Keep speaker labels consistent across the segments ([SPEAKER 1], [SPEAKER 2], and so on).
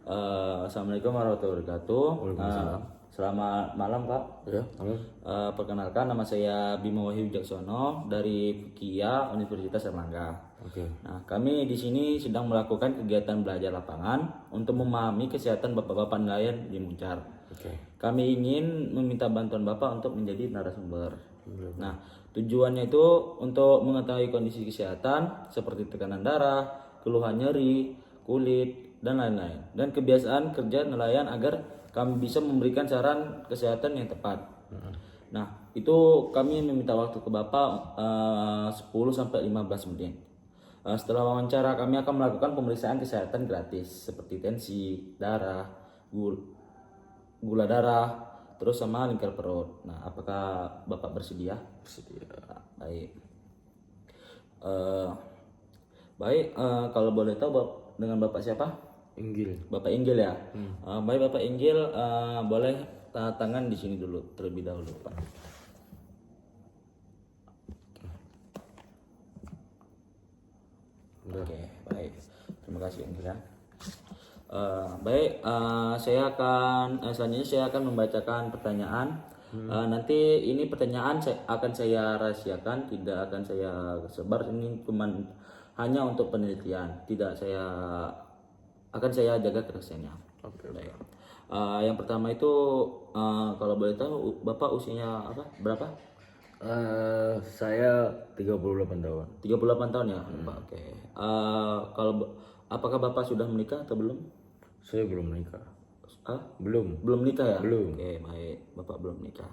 [SPEAKER 1] Assalamualaikum warahmatullahi wabarakatuh.
[SPEAKER 2] Waalaikumsalam.
[SPEAKER 1] Selamat malam Pak.
[SPEAKER 2] Ya, halo.
[SPEAKER 1] Perkenalkan, nama saya Bima Wahyu Wijaksono dari FUKIA Universitas Erlangga.
[SPEAKER 2] Oke.
[SPEAKER 1] Nah, kami di sini sedang melakukan kegiatan belajar lapangan untuk memahami kesehatan bapak-bapak nelayan di Muncar.
[SPEAKER 2] Oke.
[SPEAKER 1] Kami ingin meminta bantuan Bapak untuk menjadi narasumber. Nah, tujuannya itu untuk mengetahui kondisi kesehatan seperti tekanan darah, keluhan nyeri, kulit, dan lain-lain. Dan kebiasaan kerja nelayan agar kami bisa memberikan saran kesehatan yang tepat. Nah, itu kami meminta waktu ke Bapak 10-15 menit. Setelah wawancara, kami akan melakukan pemeriksaan kesehatan gratis seperti tensi, darah, gula darah, terus sama lingkar perut. Nah, apakah Bapak bersedia?
[SPEAKER 2] Bersedia.
[SPEAKER 1] Baik. Kalau boleh tahu dengan Bapak siapa?
[SPEAKER 2] Inggil.
[SPEAKER 1] Bapak Inggil ya. Baik Bapak Inggil, boleh tanda tangan di sini dulu terlebih dahulu Pak. Oke, baik. Terima kasih Inggil ya. Saya akan selanjutnya saya akan membacakan pertanyaan. Nanti ini pertanyaan akan saya rahasiakan, tidak akan saya sebar. Ini cuma hanya untuk penelitian, tidak akan saya jaga kerahasiaannya.
[SPEAKER 2] Oke.
[SPEAKER 1] Baik. Yang pertama itu kalau boleh tahu Bapak usianya berapa?
[SPEAKER 2] Saya 38 tahun.
[SPEAKER 1] 38 tahun ya, Pak. Oke. Apakah Bapak sudah menikah atau belum?
[SPEAKER 2] Saya belum menikah.
[SPEAKER 1] Belum menikah ya?
[SPEAKER 2] Belum.
[SPEAKER 1] Oke, baik. Bapak belum menikah.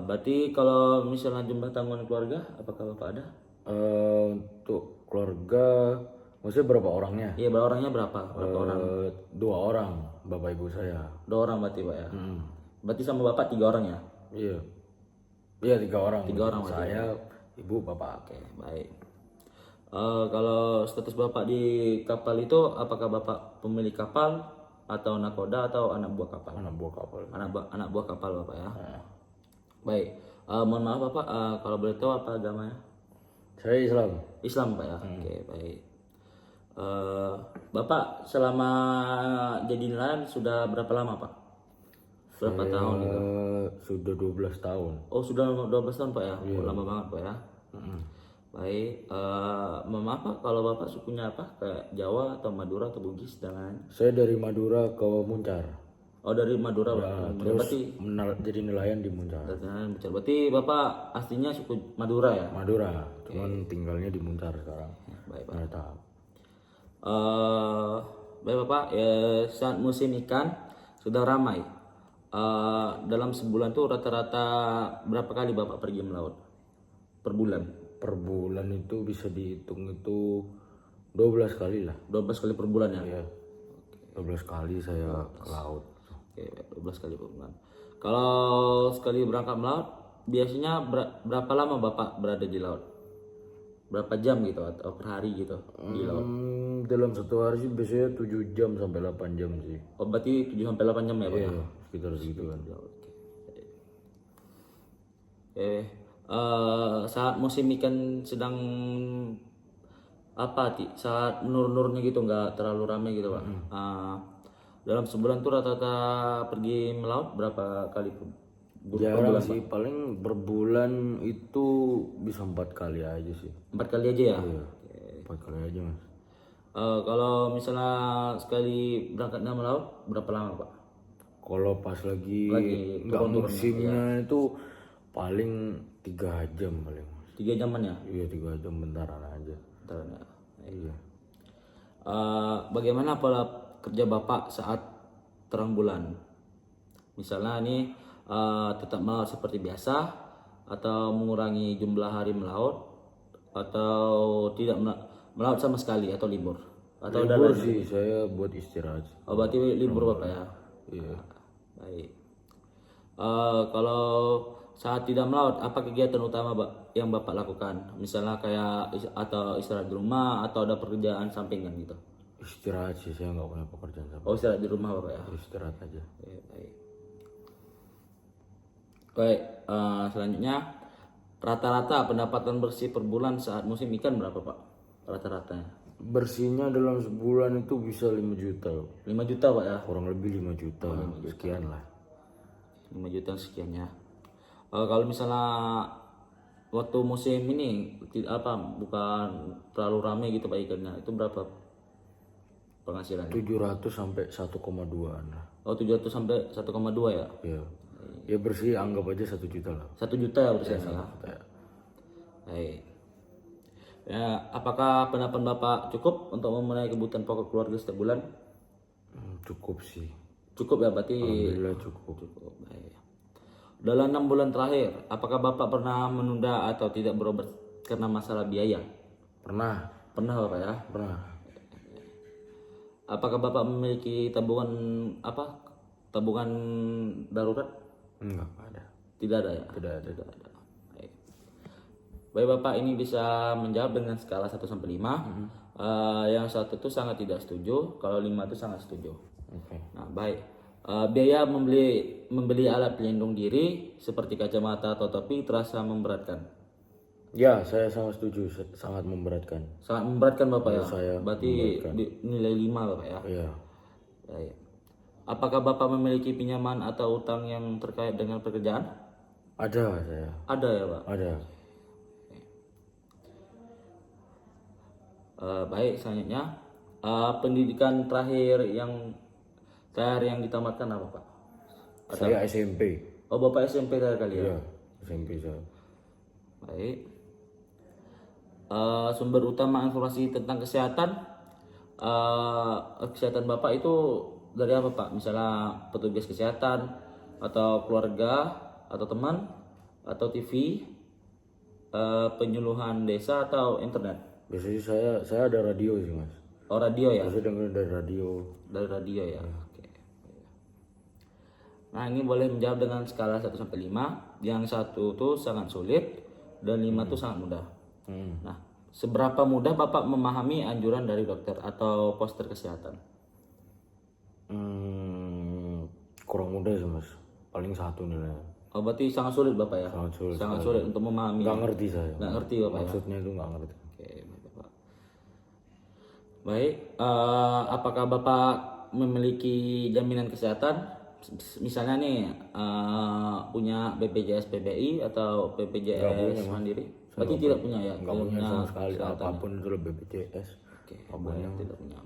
[SPEAKER 1] Berarti kalau misalnya jumlah tanggungan keluarga, apakah Bapak ada?
[SPEAKER 2] Untuk keluarga, maksudnya berapa orangnya?
[SPEAKER 1] Iya, orangnya berapa? Berapa orang?
[SPEAKER 2] 2 orang, bapak ibu saya.
[SPEAKER 1] 2 orang berarti Pak ya? Berarti sama Bapak 3 orang ya?
[SPEAKER 2] Iya. Iya, 3 orang.
[SPEAKER 1] 3 orang berarti.
[SPEAKER 2] Saya, ibu, bapak.
[SPEAKER 1] Oke, baik. Kalau status Bapak di kapal itu, apakah Bapak pemilik kapal atau nakoda atau anak buah kapal?
[SPEAKER 2] Anak buah kapal.
[SPEAKER 1] Anak buah kapal Bapak ya. Baik. Mohon maaf Bapak, kalau boleh tahu apa agamanya?
[SPEAKER 2] Saya Islam.
[SPEAKER 1] Islam Pak ya. Oke, baik. Bapak selama jadi nelayan sudah berapa lama Pak? Berapa tahun itu?
[SPEAKER 2] Sudah 12 tahun.
[SPEAKER 1] Oh, sudah 12 tahun Pak ya. Oh, lama banget Pak ya. Baik. Mohon maaf Pak, kalau Bapak sukunya apa? Kayak Jawa atau Madura atau Bugis dan lain?
[SPEAKER 2] Saya dari Madura ke Muncar.
[SPEAKER 1] Oh, dari Madura Pak.
[SPEAKER 2] Terus
[SPEAKER 1] Berarti
[SPEAKER 2] jadi nelayan di Muncar.
[SPEAKER 1] berarti Bapak aslinya suku Madura ya?
[SPEAKER 2] Madura, cuman tinggalnya di Muncar sekarang.
[SPEAKER 1] Baik Pak.
[SPEAKER 2] Menetap.
[SPEAKER 1] Baik Bapak, ya, saat musim ikan sudah ramai. Dalam sebulan tuh rata-rata berapa kali Bapak pergi melaut? Per bulan?
[SPEAKER 2] Per bulan itu bisa dihitung itu 12 kali lah.
[SPEAKER 1] 12 kali per bulan ya?
[SPEAKER 2] Iya. 12 kali saya ke laut.
[SPEAKER 1] Oke, 12 kali per bulan. Kalau sekali berangkat melaut, biasanya berapa lama Bapak berada di laut? Berapa jam gitu atau per hari gitu di laut?
[SPEAKER 2] Dalam satu hari sih biasanya 7 jam sampai 8 jam sih.
[SPEAKER 1] Oh, berarti 7-8 jam ya Pak?
[SPEAKER 2] Iya, sekitar segitu kan.
[SPEAKER 1] Saat musim ikan sedang saat menurun-nurunnya gitu, nggak terlalu ramai gitu Pak. Dalam sebulan tuh rata-rata pergi melaut berapa kali
[SPEAKER 2] Jarang sih, paling berbulan itu bisa 4 kali aja sih.
[SPEAKER 1] 4 kali aja ya?
[SPEAKER 2] Iya, 4 kali aja mas.
[SPEAKER 1] Kalau misalnya sekali berangkatnya melaut berapa lama Pak?
[SPEAKER 2] Kalau pas lagi nggak musimnya itu paling 3 jam paling.
[SPEAKER 1] 3 jaman ya?
[SPEAKER 2] Iya 3 jam bentaran aja.
[SPEAKER 1] Bentar ya.
[SPEAKER 2] Iya.
[SPEAKER 1] Bagaimana pola kerja Bapak saat terang bulan? Misalnya ini tetap melaut seperti biasa, atau mengurangi jumlah hari melaut, atau tidak melaut sama sekali, atau libur? Atau
[SPEAKER 2] Libur sih, saya buat istirahat.
[SPEAKER 1] Oh, berarti libur Bapak ya?
[SPEAKER 2] Iya.
[SPEAKER 1] Baik. Kalau saat tidak melaut, apa kegiatan utama yang Bapak lakukan? Misalnya kayak atau istirahat di rumah atau ada pekerjaan sampingan gitu?
[SPEAKER 2] Istirahat sih, saya nggak punya pekerjaan sama.
[SPEAKER 1] Oh, istirahat di rumah Bapak ya?
[SPEAKER 2] Istirahat aja.
[SPEAKER 1] Baik. Baik, selanjutnya rata-rata pendapatan bersih per bulan saat musim ikan berapa Pak? Rata-ratanya?
[SPEAKER 2] Bersihnya dalam sebulan itu bisa 5 juta.
[SPEAKER 1] 5 juta Pak ya.
[SPEAKER 2] Kurang lebih 5 juta. Sekian lah.
[SPEAKER 1] 5 juta sekian ya. Kalau misalnya waktu musim ini bukan terlalu ramai gitu Pak ikannya, itu berapa penghasilannya?
[SPEAKER 2] 700 sampai 1,2 lah.
[SPEAKER 1] Oh 700 sampai 1,2 ya.
[SPEAKER 2] Ya. Ya bersih anggap aja 1 juta lah.
[SPEAKER 1] 1 juta ya bersih ya. Baik. Ya, apakah pendapatan Bapak cukup untuk memenuhi kebutuhan pokok keluarga setiap bulan?
[SPEAKER 2] Cukup sih.
[SPEAKER 1] Cukup ya berarti.
[SPEAKER 2] Alhamdulillah cukup.
[SPEAKER 1] Cukup. Baik. Dalam 6 bulan terakhir, apakah Bapak pernah menunda atau tidak berobat karena masalah biaya?
[SPEAKER 2] Pernah.
[SPEAKER 1] Pernah Bapak ya?
[SPEAKER 2] Pernah.
[SPEAKER 1] Apakah Bapak memiliki tabungan tabungan darurat?
[SPEAKER 2] Enggak ada.
[SPEAKER 1] Tidak ada ya?
[SPEAKER 2] Tidak ada.
[SPEAKER 1] Tidak ada. Baik. Baik Bapak, ini bisa menjawab dengan skala 1 sampai 5. Yang 1 itu sangat tidak setuju, kalau 5 itu sangat setuju.
[SPEAKER 2] Oke.
[SPEAKER 1] Nah, baik. Biaya membeli alat pelindung diri seperti kacamata atau topi terasa memberatkan.
[SPEAKER 2] Ya, saya sangat setuju. Sangat memberatkan.
[SPEAKER 1] Sangat memberatkan Bapak ya?
[SPEAKER 2] Saya
[SPEAKER 1] Berarti nilai 5 Bapak ya?
[SPEAKER 2] Iya.
[SPEAKER 1] Baik. Apakah Bapak memiliki pinjaman atau utang yang terkait dengan pekerjaan?
[SPEAKER 2] Ada saya.
[SPEAKER 1] Ada ya Pak?
[SPEAKER 2] Ada.
[SPEAKER 1] Baik, selanjutnya pendidikan terakhir yang ditamatkan apa Pak?
[SPEAKER 2] Saya SMP.
[SPEAKER 1] Oh Bapak SMP terakhir kali ya?
[SPEAKER 2] Iya, SMP saya.
[SPEAKER 1] Baik. Sumber utama informasi tentang kesehatan Bapak itu dari apa Pak? Misalnya petugas kesehatan atau keluarga atau teman atau TV, penyuluhan desa atau internet?
[SPEAKER 2] Biasanya saya ada radio sih mas.
[SPEAKER 1] Oh radio ya?
[SPEAKER 2] Saya dengar dari radio.
[SPEAKER 1] Dari radio ya. Oke. Nah, ini boleh menjawab dengan skala 1 sampai 5. Yang 1 itu sangat sulit dan 5 itu sangat mudah. Nah, seberapa mudah Bapak memahami anjuran dari dokter atau poster kesehatan?
[SPEAKER 2] Kurang mudah sih mas. Paling 1 nilai.
[SPEAKER 1] Oh, berarti sangat sulit Bapak ya?
[SPEAKER 2] Sangat sulit.
[SPEAKER 1] Sangat sulit untuk memahami.
[SPEAKER 2] Nggak ngerti saya.
[SPEAKER 1] Nggak ngerti Bapak ya?
[SPEAKER 2] Maksudnya itu nggak ngerti.
[SPEAKER 1] Oke, baik Bapak. Baik, apakah Bapak memiliki jaminan kesehatan? Misalnya nih punya BPJS PBI atau BPJS Mandiri? Berarti tidak punya ya?
[SPEAKER 2] Nggak punya sama sekali. Apapun itu lebih BPJS.
[SPEAKER 1] Oke, baik, tidak punya.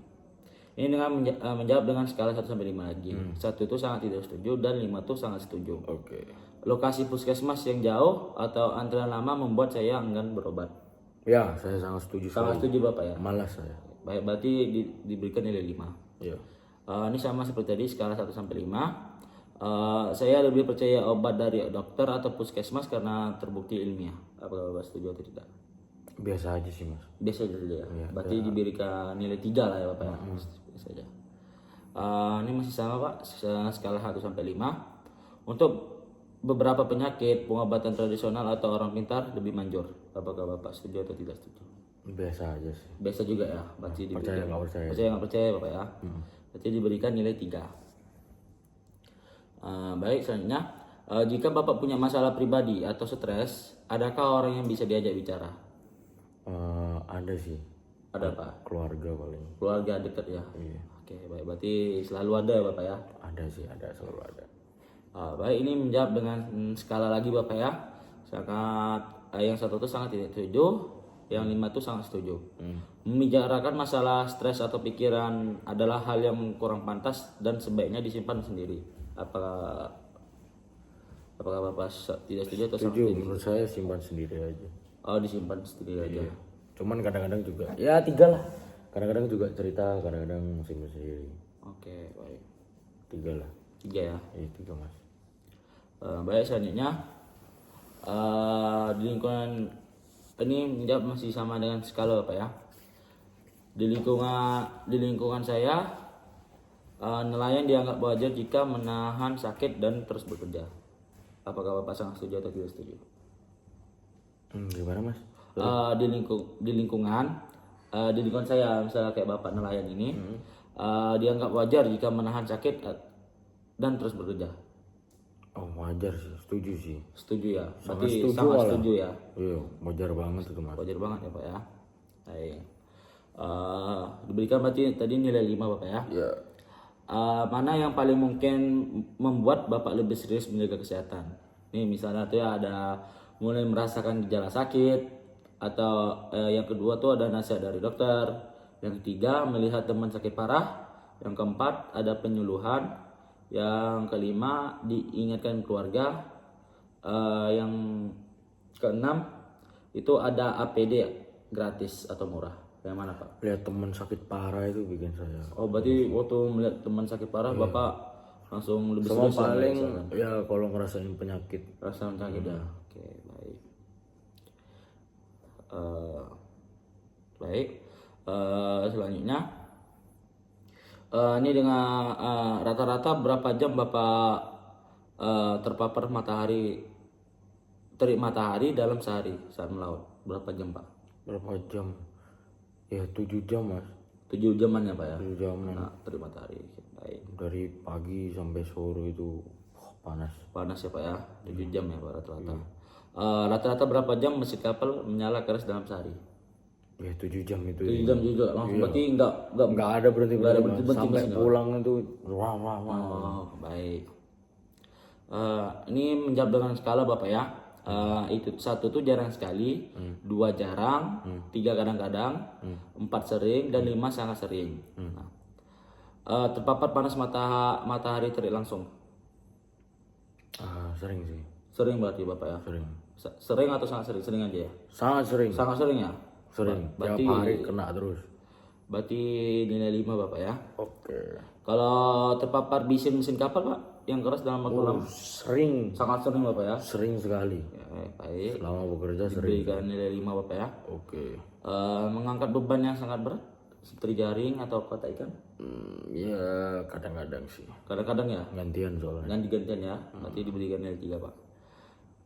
[SPEAKER 1] Ini dengan menjawab dengan skala 1 sampai 5 lagi. 1 itu sangat tidak setuju dan 5 itu sangat setuju.
[SPEAKER 2] Oke.
[SPEAKER 1] Lokasi puskesmas yang jauh atau antrian lama membuat saya enggan berobat.
[SPEAKER 2] Ya, saya sangat setuju.
[SPEAKER 1] Sangat setuju Bapak ya?
[SPEAKER 2] Malas saya.
[SPEAKER 1] Baik, berarti diberikan nilai 5.
[SPEAKER 2] Iya.
[SPEAKER 1] Ini sama seperti tadi skala 1 sampai 5. Saya lebih percaya obat dari dokter atau puskesmas karena terbukti ilmiah. Apakah Bapak setuju atau tidak?
[SPEAKER 2] Biasa aja sih mas.
[SPEAKER 1] Biasa aja ya. Berarti diberikan nilai 3 lah ya Bapak ya. Biasa aja. Ini masih sama Pak, skala 1 sampai 5. Untuk beberapa penyakit pengobatan tradisional atau orang pintar lebih manjur. Apakah Bapak setuju atau tidak setuju?
[SPEAKER 2] Biasa aja sih.
[SPEAKER 1] Biasa juga ya. Berarti
[SPEAKER 2] Percaya nggak percaya.
[SPEAKER 1] Percaya nggak percaya Bapak ya. Berarti diberikan nilai 3. Baik, selanjutnya jika Bapak punya masalah pribadi atau stres, adakah orang yang bisa diajak bicara?
[SPEAKER 2] Ada sih.
[SPEAKER 1] Ada Pak?
[SPEAKER 2] Keluarga paling.
[SPEAKER 1] Keluarga dekat ya?
[SPEAKER 2] Iya.
[SPEAKER 1] Oke, baik. Berarti selalu ada ya Bapak ya?
[SPEAKER 2] Ada sih, ada selalu ada.
[SPEAKER 1] Baik, ini menjawab dengan skala lagi Bapak ya. Sangat yang 1 itu sangat tidak setuju, yang 5 itu sangat setuju. Membicarakan masalah stres atau pikiran adalah hal yang kurang pantas dan sebaiknya disimpan sendiri. Apakah Bapak tidak setuju atau sangat
[SPEAKER 2] Setuju,
[SPEAKER 1] setuju?
[SPEAKER 2] menurut saya simpan sendiri aja.
[SPEAKER 1] Oh, disimpan sendiri aja.
[SPEAKER 2] Cuman kadang-kadang juga, ya 3 lah. Kadang-kadang juga cerita, kadang-kadang simpan sendiri.
[SPEAKER 1] Oke, baik.
[SPEAKER 2] 3 lah.
[SPEAKER 1] 3 ya.
[SPEAKER 2] Iya 3 mas.
[SPEAKER 1] Baik, selanjutnya di lingkungan ini menjawab masih sama dengan skala Bapak ya. Di lingkungan saya nelayan dianggap wajar jika menahan sakit dan terus bekerja. Apakah Bapak sangat setuju atau tidak setuju?
[SPEAKER 2] Gimana mas?
[SPEAKER 1] Di lingkungan saya, misalnya kayak Bapak nelayan ini, dianggap wajar jika menahan sakit dan terus bekerja.
[SPEAKER 2] Oh wajar sih, setuju sih.
[SPEAKER 1] Setuju ya?
[SPEAKER 2] Sangat
[SPEAKER 1] Berarti
[SPEAKER 2] setuju
[SPEAKER 1] sangat
[SPEAKER 2] malah.
[SPEAKER 1] setuju ya?
[SPEAKER 2] Iya, wajar banget itu mas.
[SPEAKER 1] Wajar banget ya Pak ya. Baik. Diberikan berarti tadi nilai 5 Bapak ya.
[SPEAKER 2] Ya.
[SPEAKER 1] Mana yang paling mungkin membuat Bapak lebih serius menjaga kesehatan? Nih misalnya tuh ya ada mulai merasakan gejala sakit, atau yang kedua tuh ada nasihat dari dokter, yang ketiga melihat teman sakit parah, yang keempat ada penyuluhan, yang kelima diingatkan keluarga, yang keenam itu ada APD gratis atau murah. Yang mana Pak?
[SPEAKER 2] Lihat teman sakit parah itu bikin saya.
[SPEAKER 1] Oh berarti waktu melihat teman sakit parah Bapak langsung lebih
[SPEAKER 2] Sama
[SPEAKER 1] serius ya,
[SPEAKER 2] paling
[SPEAKER 1] Pak?
[SPEAKER 2] ya kalau ngerasain penyakit.
[SPEAKER 1] Rasa sakit ya. Oke baik. Baik. Selanjutnya ini dengan rata-rata berapa jam Bapak terpapar terik matahari dalam sehari saat melaut? Berapa jam Pak?
[SPEAKER 2] Berapa jam? Ya 7 jam mas.
[SPEAKER 1] 7 jaman ya Pak ya?
[SPEAKER 2] 7 jam
[SPEAKER 1] Nah, terik matahari. Baik.
[SPEAKER 2] dari pagi sampai sore itu panas.
[SPEAKER 1] Panas ya Pak ya? 7 jam ya Pak rata-rata. Rata-rata berapa jam mesin kapal menyala keras dalam sehari?
[SPEAKER 2] Ya 7 jam itu.
[SPEAKER 1] 7 jam juga langsung berarti enggak
[SPEAKER 2] Nggak ada berhenti
[SPEAKER 1] ada
[SPEAKER 2] berhenti.
[SPEAKER 1] berhenti
[SPEAKER 2] Sampai
[SPEAKER 1] mesinnya, Pak?
[SPEAKER 2] pulang itu wah wah wah.
[SPEAKER 1] Oh, baik. Ini menjawab dengan skala Bapak ya. Itu satu tuh jarang sekali, dua jarang, tiga kadang-kadang, empat sering, dan lima sangat sering. Nah, terpapar panas matahari terik langsung.
[SPEAKER 2] Sering sih.
[SPEAKER 1] Sering berarti Bapak ya.
[SPEAKER 2] Sering.
[SPEAKER 1] Sering atau sangat sering? Sering aja ya.
[SPEAKER 2] Sangat sering.
[SPEAKER 1] Sangat sering ya.
[SPEAKER 2] Sering.
[SPEAKER 1] Berarti
[SPEAKER 2] Tiap hari kena terus.
[SPEAKER 1] berarti nilai 5 Bapak ya.
[SPEAKER 2] Oke.
[SPEAKER 1] Kalau terpapar mesin kapal Pak yang keras dalam waktu lama,
[SPEAKER 2] Sering.
[SPEAKER 1] sangat sering Bapak ya.
[SPEAKER 2] Sering sekali.
[SPEAKER 1] Ya, baik.
[SPEAKER 2] Selama bekerja sering.
[SPEAKER 1] Diberikan nilai 5 Bapak ya.
[SPEAKER 2] Oke.
[SPEAKER 1] Mengangkat beban yang sangat berat seperti jaring atau kotak ikan.
[SPEAKER 2] Ya kadang-kadang sih.
[SPEAKER 1] Kadang-kadang ya.
[SPEAKER 2] Gantian soalnya.
[SPEAKER 1] Ganti-gantian ya. Nanti diberikan nilai 3 Pak.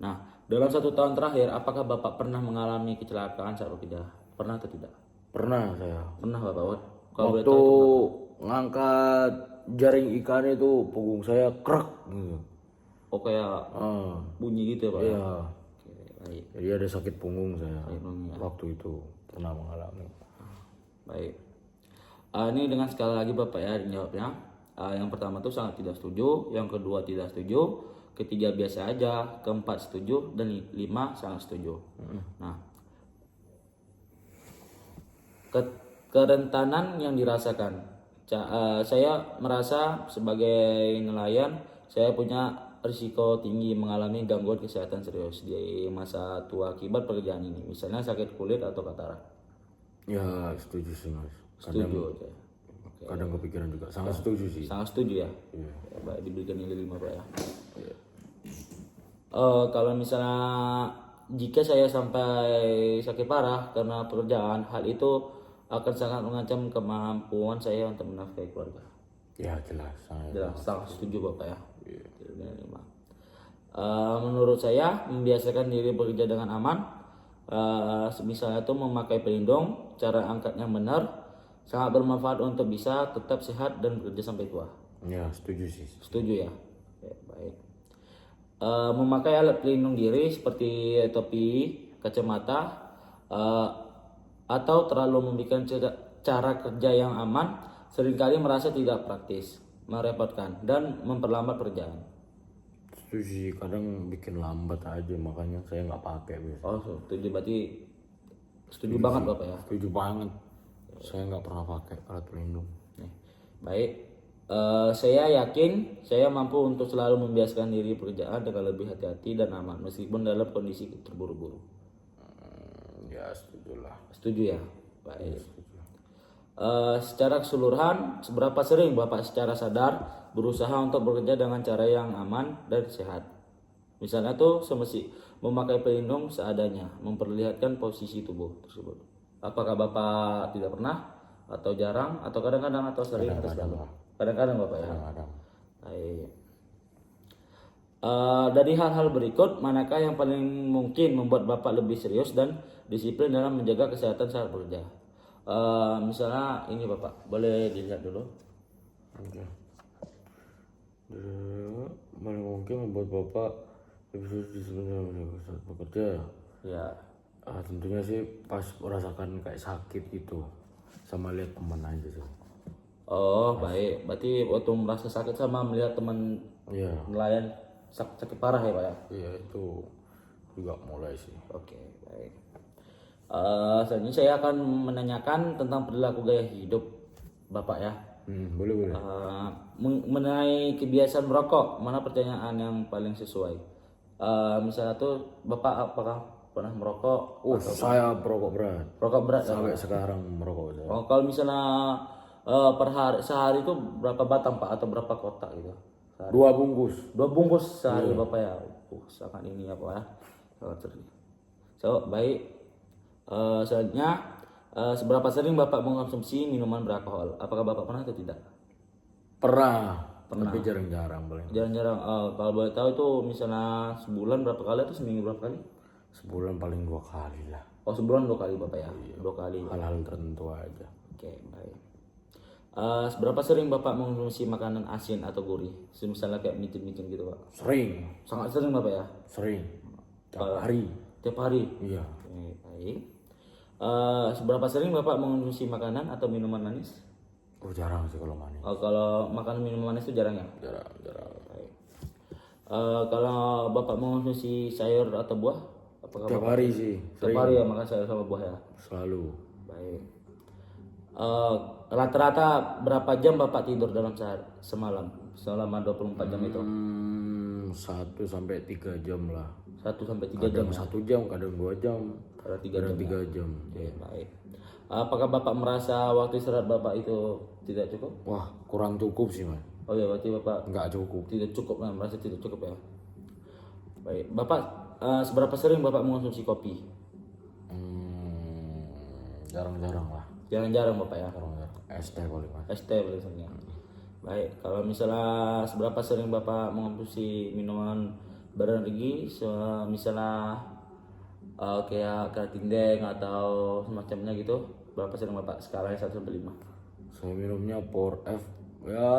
[SPEAKER 1] Nah, dalam 1 tahun terakhir, apakah Bapak pernah mengalami kecelakaan saat bekerja? Pernah atau tidak?
[SPEAKER 2] Pernah saya.
[SPEAKER 1] Pernah Bapak. Kalau boleh
[SPEAKER 2] Waktu
[SPEAKER 1] tahu,
[SPEAKER 2] ngangkat jaring ikan itu punggung saya krek gitu.
[SPEAKER 1] oh kayak bunyi gitu ya Pak?
[SPEAKER 2] Iya.
[SPEAKER 1] Oke, baik.
[SPEAKER 2] Jadi ada sakit punggung saya.
[SPEAKER 1] punggung ya.
[SPEAKER 2] Waktu itu pernah mengalami.
[SPEAKER 1] Baik. Ini dengan sekali lagi Bapak ya jawabnya. Yang pertama tuh sangat tidak setuju, yang kedua tidak setuju, ketiga biasa aja, keempat setuju, dan 5 sangat setuju. Nah, kerentanan yang dirasakan. Saya merasa sebagai nelayan, saya punya risiko tinggi mengalami gangguan kesehatan serius di masa tua akibat pekerjaan ini, misalnya sakit kulit atau katarak.
[SPEAKER 2] Ya setuju sih mas.
[SPEAKER 1] Setuju aja.
[SPEAKER 2] Kadang kepikiran juga. Sangat setuju sih.
[SPEAKER 1] Sangat setuju ya.
[SPEAKER 2] Iya.
[SPEAKER 1] Baik, diberikan nilai 5 Pak ya. Kalau misalnya jika saya sampai sakit parah karena pekerjaan, hal itu akan sangat mengancam kemampuan saya untuk menafkahi keluarga.
[SPEAKER 2] Ya jelas.
[SPEAKER 1] Jelas, sangat setuju Bapak ya. Nilai 5. Menurut saya membiasakan diri bekerja dengan aman, misalnya itu memakai pelindung, cara angkatnya benar, sangat bermanfaat untuk bisa tetap sehat dan bekerja sampai tua.
[SPEAKER 2] Ya setuju sih.
[SPEAKER 1] Setuju ya. Oke, baik. Memakai alat pelindung diri seperti topi, kacamata, atau terlalu memberikan cara kerja yang aman seringkali merasa tidak praktis, merepotkan, dan memperlambat pekerjaan.
[SPEAKER 2] Setuju sih. Kadang bikin lambat aja makanya saya nggak pakai biasa.
[SPEAKER 1] Oh, setuju berarti setuju banget Bapak ya.
[SPEAKER 2] Setuju banget. Saya nggak pernah pakai alat pelindung.
[SPEAKER 1] Nih, baik. Saya yakin saya mampu untuk selalu membiasakan diri pekerjaan dengan lebih hati-hati dan aman meskipun dalam kondisi terburu-buru.
[SPEAKER 2] Ya setuju lah.
[SPEAKER 1] Setuju ya? Baik. Secara keseluruhan, seberapa sering Bapak secara sadar berusaha untuk bekerja dengan cara yang aman dan sehat? Misalnya tuh memakai pelindung seadanya, memperlihatkan posisi tubuh tersebut. Apakah Bapak tidak pernah, atau jarang, atau kadang-kadang, atau sering, atau selalu? Kadang-kadang Bapak ya?
[SPEAKER 2] Kadang.
[SPEAKER 1] Baik. Dari hal-hal berikut, manakah yang paling mungkin membuat Bapak lebih serius dan disiplin dalam menjaga kesehatan saat bekerja? Misalnya ini Bapak, boleh dilihat dulu.
[SPEAKER 2] Oke. Paling mungkin membuat Bapak lebih serius disiplin dalam menjaga saat bekerja.
[SPEAKER 1] Ya,
[SPEAKER 2] Tentunya sih pas merasakan kayak sakit gitu. sama lihat teman aja sih.
[SPEAKER 1] Oh baik, berarti waktu merasa sakit sama melihat teman
[SPEAKER 2] Iya,
[SPEAKER 1] nelayan sakit parah ya Pak ya?
[SPEAKER 2] iya itu juga mulai sih.
[SPEAKER 1] Oke baik. Selanjutnya saya akan menanyakan tentang perilaku gaya hidup Bapak ya.
[SPEAKER 2] Boleh boleh.
[SPEAKER 1] Mengenai kebiasaan merokok, mana pertanyaan yang paling sesuai? Misalnya tuh Bapak apakah pernah merokok?
[SPEAKER 2] Saya perokok berat.
[SPEAKER 1] Merokok berat ya?
[SPEAKER 2] Sampai sekarang merokok saya.
[SPEAKER 1] Oh, kalau misalnya per hari sehari itu berapa batang Pak atau berapa kotak gitu?
[SPEAKER 2] 2 bungkus.
[SPEAKER 1] 2 bungkus sehari Bapak ya? Sangat ini ya Pak ya. Sangat sering. So, baik. Selanjutnya, seberapa sering Bapak mengkonsumsi minuman beralkohol? Apakah Bapak pernah atau tidak?
[SPEAKER 2] Pernah. Tapi jarang-jarang paling.
[SPEAKER 1] Jarang-jarang. Kalau boleh tahu itu misalnya sebulan berapa kali atau seminggu berapa kali?
[SPEAKER 2] Sebulan paling 2 kali lah.
[SPEAKER 1] Oh, sebulan 2 kali Bapak ya? 2 kali.
[SPEAKER 2] Hal-hal tertentu aja.
[SPEAKER 1] Oke, baik. Seberapa sering Bapak mengkonsumsi makanan asin atau gurih? Misalnya kayak micin-micin gitu Pak?
[SPEAKER 2] Sering.
[SPEAKER 1] Sangat sering Bapak ya?
[SPEAKER 2] Sering. Tiap hari.
[SPEAKER 1] Tiap hari?
[SPEAKER 2] Iya.
[SPEAKER 1] Oke, baik. Seberapa sering Bapak mengkonsumsi makanan atau minuman manis?
[SPEAKER 2] Jarang sih kalau manis.
[SPEAKER 1] Kalau makan minuman manis itu jarang ya?
[SPEAKER 2] Jarang.
[SPEAKER 1] Baik. Kalau Bapak mengkonsumsi sayur atau buah? Apakah
[SPEAKER 2] Tiap hari sih.
[SPEAKER 1] Tiap hari ya makan sayur sama buah ya?
[SPEAKER 2] Selalu.
[SPEAKER 1] Baik. Rata-rata berapa jam Bapak tidur dalam semalam? Selama 24 jam itu?
[SPEAKER 2] 1 sampai 3 jam lah.
[SPEAKER 1] 1 sampai 3 jam.
[SPEAKER 2] Kadang 1 jam, kadang 2 jam,
[SPEAKER 1] Kadang 3
[SPEAKER 2] kadang
[SPEAKER 1] jam.
[SPEAKER 2] 3 jam.
[SPEAKER 1] Oke, baik. Apakah Bapak merasa waktu istirahat Bapak itu tidak cukup?
[SPEAKER 2] Wah, kurang cukup sih mas.
[SPEAKER 1] Oh ya, berarti Bapak
[SPEAKER 2] Nggak cukup.
[SPEAKER 1] tidak cukup lah, merasa tidak cukup ya. Baik, Bapak seberapa sering Bapak mengkonsumsi kopi?
[SPEAKER 2] Jarang-jarang lah.
[SPEAKER 1] Jarang-jarang Bapak ya.
[SPEAKER 2] Jarang-jarang. Es teh paling mas.
[SPEAKER 1] ST biasanya. Baik, kalau misalnya seberapa sering Bapak mengkonsumsi minuman berenergi, misalnya kayak keratin deng atau semacamnya gitu, berapa sering Bapak? Skalanya 1 sampai 5.
[SPEAKER 2] Saya minumnya Power F. Ya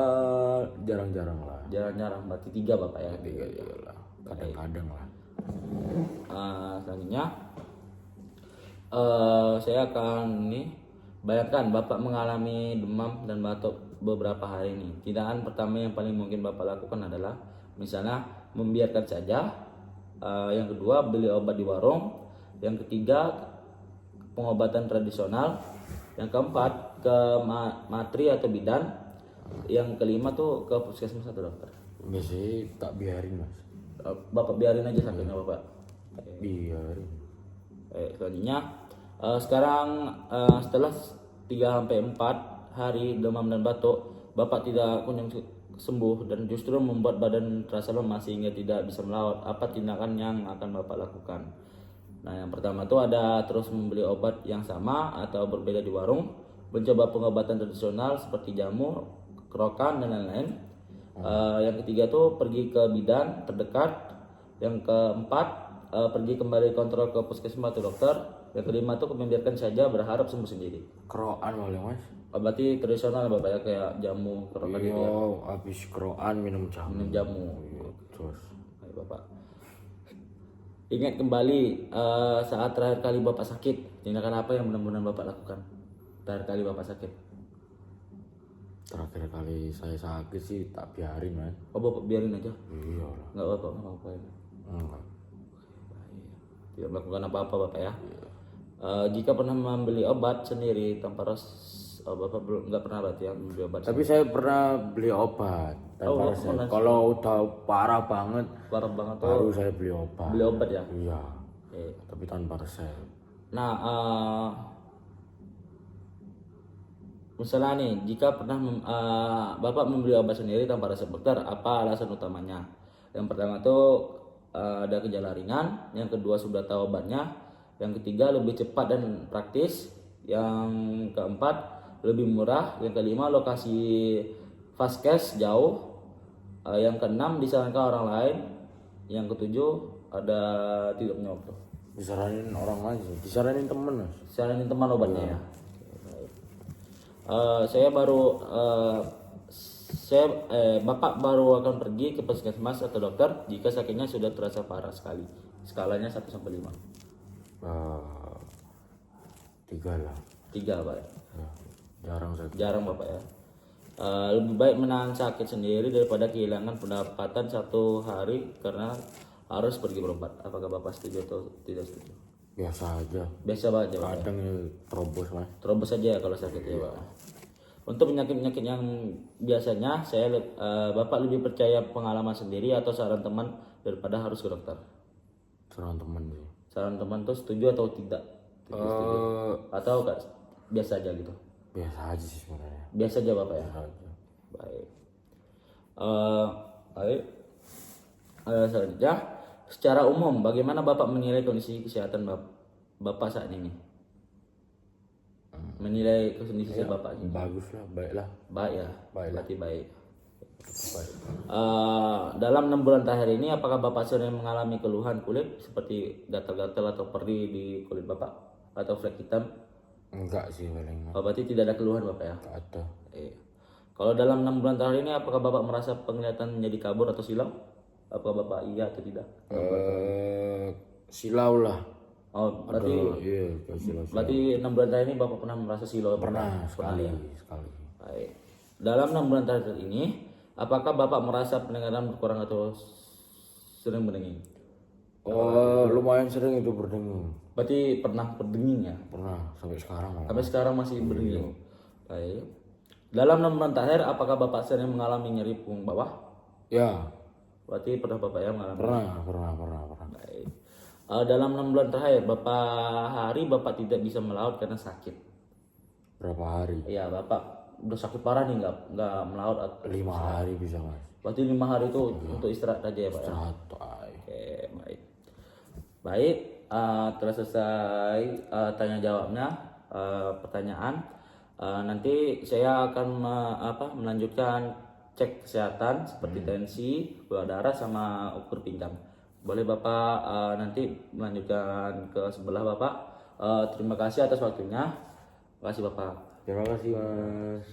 [SPEAKER 2] jarang-jarang lah.
[SPEAKER 1] Jarang-jarang, berarti 3 Bapak ya.
[SPEAKER 2] 3 lah. Kadang-kadang lah.
[SPEAKER 1] Selanjutnya saya akan bayangkan Bapak mengalami demam dan batuk beberapa hari ini. Tindakan pertama yang paling mungkin Bapak lakukan adalah misalnya membiarkan saja. Yang kedua beli obat di warung. Yang ketiga pengobatan tradisional. Yang keempat ke matri atau bidan. Yang kelima tuh ke puskesmas atau dokter.
[SPEAKER 2] Biasanya tak biarin mas.
[SPEAKER 1] Bapak biarin aja sakitnya Bapak.
[SPEAKER 2] Biarin.
[SPEAKER 1] Selanjutnya sekarang setelah 3 sampai 4 hari demam dan batuk, Bapak tidak kunjung sembuh dan justru membuat badan terasa lemah sehingga tidak bisa melawat. Apa tindakan yang akan Bapak lakukan? Nah, yang pertama itu ada terus membeli obat yang sama atau berbeda di warung, mencoba pengobatan tradisional seperti jamu, kerokan dan lain-lain. Yang ketiga tuh pergi ke bidan terdekat. Yang keempat pergi kembali kontrol ke puskesmas atau dokter. Yang kelima tuh membiarkan saja berharap sembuh sendiri.
[SPEAKER 2] Keroan paling mas.
[SPEAKER 1] Berarti tradisional Bapak ya, kayak jamu, kerokan gitu ya.
[SPEAKER 2] Habis keroan minum jamu.
[SPEAKER 1] Minum jamu.
[SPEAKER 2] Terus.
[SPEAKER 1] Baik, Bapak. Ingat kembali saat terakhir kali Bapak sakit, tindakan apa yang benar-benar Bapak lakukan? Terakhir kali Bapak sakit.
[SPEAKER 2] Terakhir kali saya sakit sih tak biarin mas.
[SPEAKER 1] Oh, Bapak biarin aja.
[SPEAKER 2] Iya lah.
[SPEAKER 1] Enggak apa-apa ya.
[SPEAKER 2] Enggak.
[SPEAKER 1] Tidak melakukan apa-apa Bapak ya. Jika pernah membeli obat sendiri tanpa Bapak belum nggak pernah berarti ya membeli obat.
[SPEAKER 2] Tapi saya pernah beli obat tanpa resep. Kalau udah parah banget baru saya beli obat.
[SPEAKER 1] Beli obat ya.
[SPEAKER 2] Iya.
[SPEAKER 1] Oke.
[SPEAKER 2] Tapi tanpa resep.
[SPEAKER 1] Nah, misalnya nih, jika pernah Bapak membeli obat sendiri tanpa resep dokter, apa alasan utamanya? Yang pertama tuh ada gejala ringan, yang kedua sudah tahu obatnya, yang ketiga lebih cepat dan praktis, yang keempat lebih murah, yang kelima lokasi vaskes jauh, yang keenam disarankan orang lain, yang ketujuh ada tidak punya waktu.
[SPEAKER 2] Disaranin orang lain sih. Disaranin temen mas.
[SPEAKER 1] Saranin teman obatnya ya. Saya baru Bapak baru akan pergi ke puskesmas atau dokter jika sakitnya sudah terasa parah sekali. Skalanya 1 sampai 5.
[SPEAKER 2] 3 lah.
[SPEAKER 1] 3 Pak.
[SPEAKER 2] Ya. Jarang sakit.
[SPEAKER 1] Jarang Bapak ya. Lebih baik menahan sakit sendiri daripada kehilangan pendapatan 1 hari karena harus pergi berobat. Apakah Bapak setuju atau tidak setuju?
[SPEAKER 2] Biasa aja.
[SPEAKER 1] Biasa banget ya Pak.
[SPEAKER 2] Kadang ya terobos mas.
[SPEAKER 1] Terobos saja ya kalau sakit ya Pak. Untuk penyakit-penyakit yang biasanya Bapak lebih percaya pengalaman sendiri atau saran teman daripada harus ke dokter?
[SPEAKER 2] Serang temen sih.
[SPEAKER 1] Saran teman tuh setuju atau tidak? Tidak setuju. Atau biasa aja gitu?
[SPEAKER 2] Biasa aja sih sebenarnya.
[SPEAKER 1] Biasa aja Bapak ya?
[SPEAKER 2] Biasa aja.
[SPEAKER 1] Baik. Baik. Selanjutnya, secara umum bagaimana Bapak menilai kondisi kesehatan Bapak saat ini? Menilai kondisi kesehatan Bapak ini?
[SPEAKER 2] Bagus lah, baik lah.
[SPEAKER 1] Baik ya?
[SPEAKER 2] Baik.
[SPEAKER 1] Berarti baik.
[SPEAKER 2] Baik.
[SPEAKER 1] Dalam 6 bulan terakhir ini apakah Bapak sering mengalami keluhan kulit seperti gatal-gatal atau perih di kulit Bapak atau flek hitam?
[SPEAKER 2] Enggak sih paling.
[SPEAKER 1] Berarti tidak ada keluhan Bapak ya?
[SPEAKER 2] Enggak ada.
[SPEAKER 1] Kalau dalam 6 bulan terakhir ini apakah Bapak merasa penglihatan menjadi kabur atau silau? Apakah Bapak iya atau tidak?
[SPEAKER 2] Silau lah.
[SPEAKER 1] Oh, berarti
[SPEAKER 2] Iya, kayak silau.
[SPEAKER 1] berarti 6 bulan terakhir ini Bapak pernah merasa silau?
[SPEAKER 2] Pernah sekali.
[SPEAKER 1] Baik. Dalam 6 bulan terakhir ini apakah Bapak merasa pendengaran berkurang atau sering berdenging?
[SPEAKER 2] Lumayan sering itu berdenging.
[SPEAKER 1] Berarti pernah berdenging ya?
[SPEAKER 2] Pernah sampai sekarang malah.
[SPEAKER 1] Sampai sekarang masih berdenging. Baik. Dalam 6 bulan terakhir apakah Bapak sering mengalami nyeri punggung bawah?
[SPEAKER 2] Ya,
[SPEAKER 1] Berarti pernah Bapak ya mengalami?
[SPEAKER 2] pernah.
[SPEAKER 1] Baik. Dalam 6 bulan terakhir hari Bapak tidak bisa melaut karena sakit.
[SPEAKER 2] Berapa hari?
[SPEAKER 1] Iya, Bapak udah sakit parah nih nggak melaut.
[SPEAKER 2] 5 hari bisa mas.
[SPEAKER 1] Berarti 5 hari itu untuk istirahat aja ya Pak ya?
[SPEAKER 2] Santai.
[SPEAKER 1] Oke, baik. Baik, telah selesai tanya jawabnya pertanyaan. Nanti saya akan melanjutkan cek kesehatan seperti tensi, gula darah sama ukur pinggang. Boleh Bapak nanti melanjutkan ke sebelah Bapak. Terima kasih atas waktunya. Terima kasih Bapak.
[SPEAKER 2] Terima kasih mas.